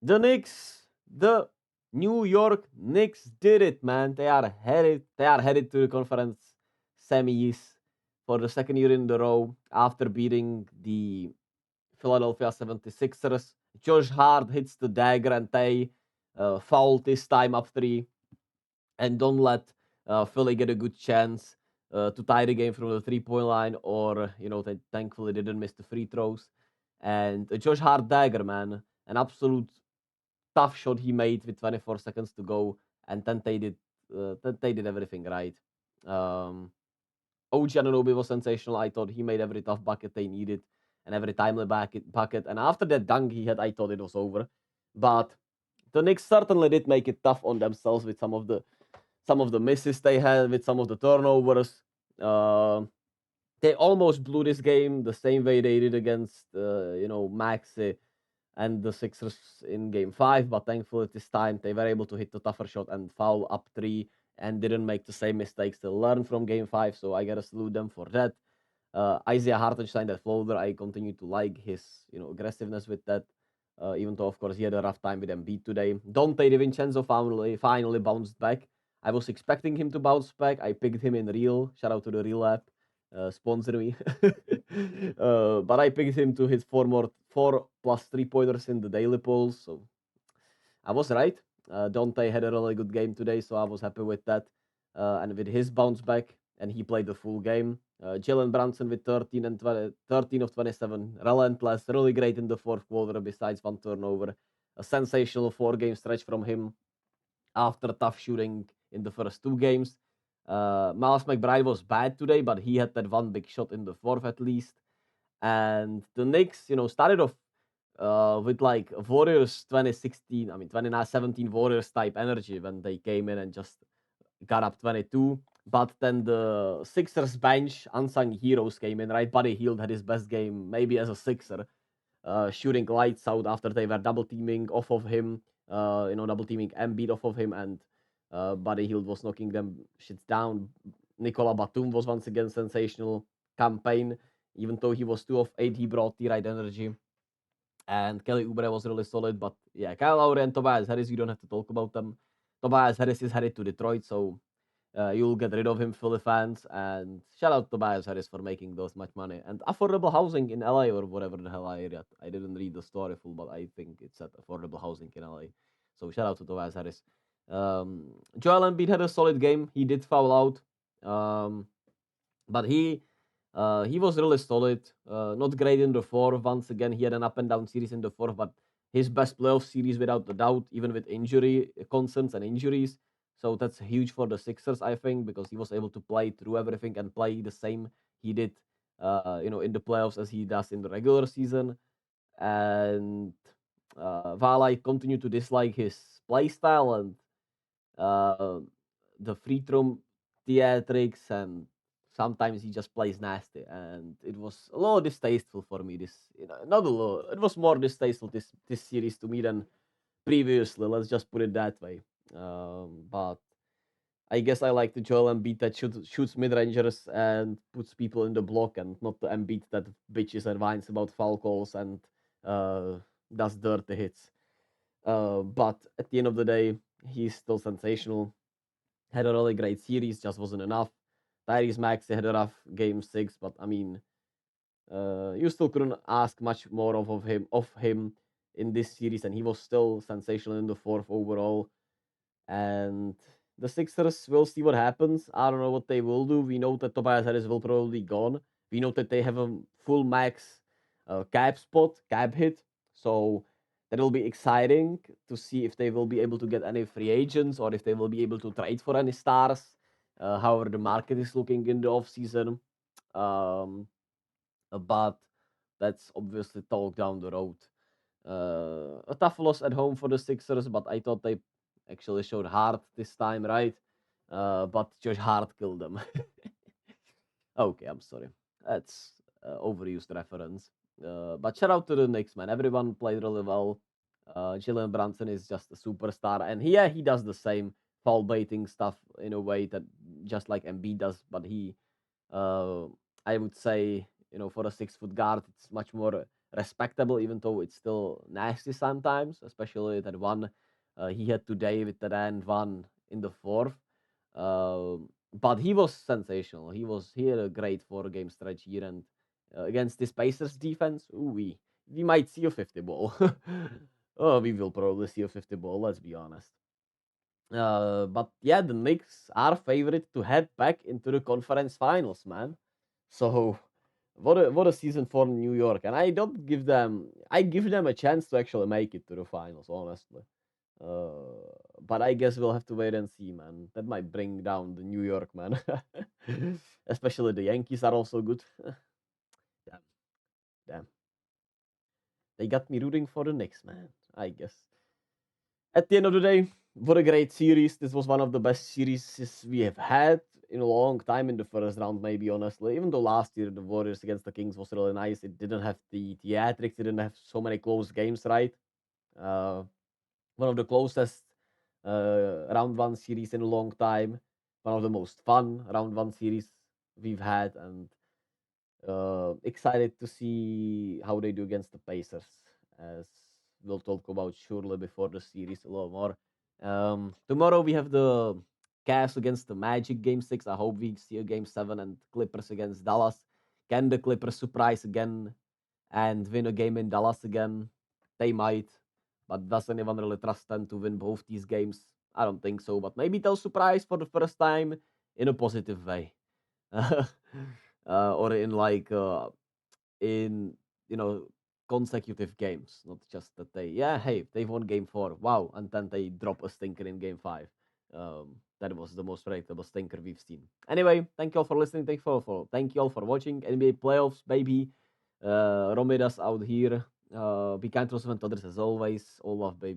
The New York Knicks did it, man. They are headed to the conference semis for the second year in a row after beating the Philadelphia 76ers. Josh Hart hits the dagger and they foul this time up three and don't let Philly get a good chance to tie the game from the 3-point line, or they thankfully didn't miss the free throws. And Josh Hart dagger, man, an absolute tough shot he made with 24 seconds to go, and then they did everything right. Um, OG Anunoby was sensational. I thought he made every tough bucket they needed and every timely bucket. And after that dunk he had, I thought it was over. But the Knicks certainly did make it tough on themselves with some of the misses they had, with some of the turnovers. Uh, they almost blew this game the same way they did against Maxi and the Sixers in Game 5, but thankfully this time they were able to hit the tougher shot and foul up three and didn't make the same mistakes they learned from Game 5, so I gotta salute them for that. Isaiah Hartenstein, that floater, I continue to like his aggressiveness with that. Even though, of course, he had a rough time with Embiid today. Dante DiVincenzo finally bounced back. I was expecting him to bounce back. I picked him in Real. Shout out to the Real app. Sponsor me. But I picked him to hit four plus 3 pointers in the daily polls. So I was right. Dante had a really good game today, so I was happy with that. And with his bounce back, and he played the full game. Jalen Brunson with 13 of 27, relentless, really great in the fourth quarter. Besides one turnover, a sensational 4-game stretch from him after tough shooting in the first 2 games. Miles McBride was bad today, but he had that one big shot in the fourth at least. And the Knicks, started off with like Warriors 2016, 2017 Warriors type energy when they came in and just got up 22. But then the Sixers bench, unsung heroes came in, right? Buddy Hield had his best game, maybe as a Sixer, shooting lights out after they were double teaming off of him, double teaming Embiid off of him, and Buddy Hield was knocking them shits down. Nicola Batum was once again sensational campaign. Even though he was 2 of 8, he brought the right energy. And Kelly Oubre was really solid. But yeah, Kyle Lowry and Tobias Harris, you don't have to talk about them. Tobias Harris is headed to Detroit, so you'll get rid of him, Philly fans. And shout out Tobias Harris for making those much money. And affordable housing in LA or whatever the hell area. I didn't read the story full, but I think it's at affordable housing in LA. So shout out to Tobias Harris. Joel Embiid had a solid game. He did foul out. But he was really solid. Not great in the fourth. Once again, he had an up and down series in the fourth, but his best playoff series without a doubt, even with injury concerns and injuries. So that's huge for the Sixers, I think, because he was able to play through everything and play the same he did, in the playoffs as he does in the regular season. And while I continue to dislike his play style and uh, the free throw theatrics, and sometimes he just plays nasty, and it was a little distasteful for me. Not a little, it was more distasteful this series to me than previously. Let's just put it that way. But I guess I like the Joel Embiid that shoots mid rangers and puts people in the block, and not the Embiid that bitches and whines about foul calls and uh, does dirty hits. But at the end of the day, he's still sensational. Had a really great series, just wasn't enough. Tyrese Maxey had a rough game 6, but I mean, you still couldn't ask much more of him in this series, and he was still sensational in the fourth overall. And the Sixers will see what happens. I don't know what they will do. We know that Tobias Harris will probably gone. We know that they have a full max cap hit. So that will be exciting to see if they will be able to get any free agents or if they will be able to trade for any stars. However, the market is looking in the off season. Um, but that's obviously talk down the road. A tough loss at home for the Sixers, but I thought they actually showed heart this time, right? But Josh Hart killed them. Okay, I'm sorry. That's overused reference. But shout out to the Knicks, man. Everyone played really well. Jalen Brunson is just a superstar, and he does the same foul baiting stuff in a way that just like Embiid does, but he, uh, I would say, for a 6-foot guard, it's much more respectable, even though it's still nasty sometimes, especially that one he had today with the end one in the fourth. But he was sensational. He had a great 4 game stretch here, and against this Pacers defense, ooh, we might see a 50 ball. Oh, we will probably see a 50 ball. Let's be honest. But yeah, the Knicks are favorite to head back into the conference finals, man. So what a season for New York, and I give them a chance to actually make it to the finals, honestly. But I guess we'll have to wait and see, man. That might bring down the New York, man. Especially the Yankees are also good. Damn, damn. They got me rooting for the Knicks, man. I guess. At the end of the day, what a great series. This was one of the best series we have had in a long time in the first round, maybe, honestly. Even though last year the Warriors against the Kings was really nice, it didn't have the theatrics, it didn't have so many close games, right? Uh, One of the closest round one series in a long time, one of the most fun round one series we've had, and excited to see how they do against the Pacers, as we'll talk about surely before the series a little more. Tomorrow we have the Cavs against the Magic Game 6. I hope we see a Game 7 and Clippers against Dallas. Can the Clippers surprise again and win a game in Dallas again? They might, but does anyone really trust them to win both these games? I don't think so, but maybe they'll surprise for the first time in a positive way. Or in like in you know consecutive games, not just that hey, they've won game 4, wow, and then they drop a stinker in game 5. That was the most predictable stinker we've seen. Anyway, thank you all for listening. Thank you all for watching NBA playoffs, baby. Romidas out here. Be kind to yourself and to others as always. All love, baby.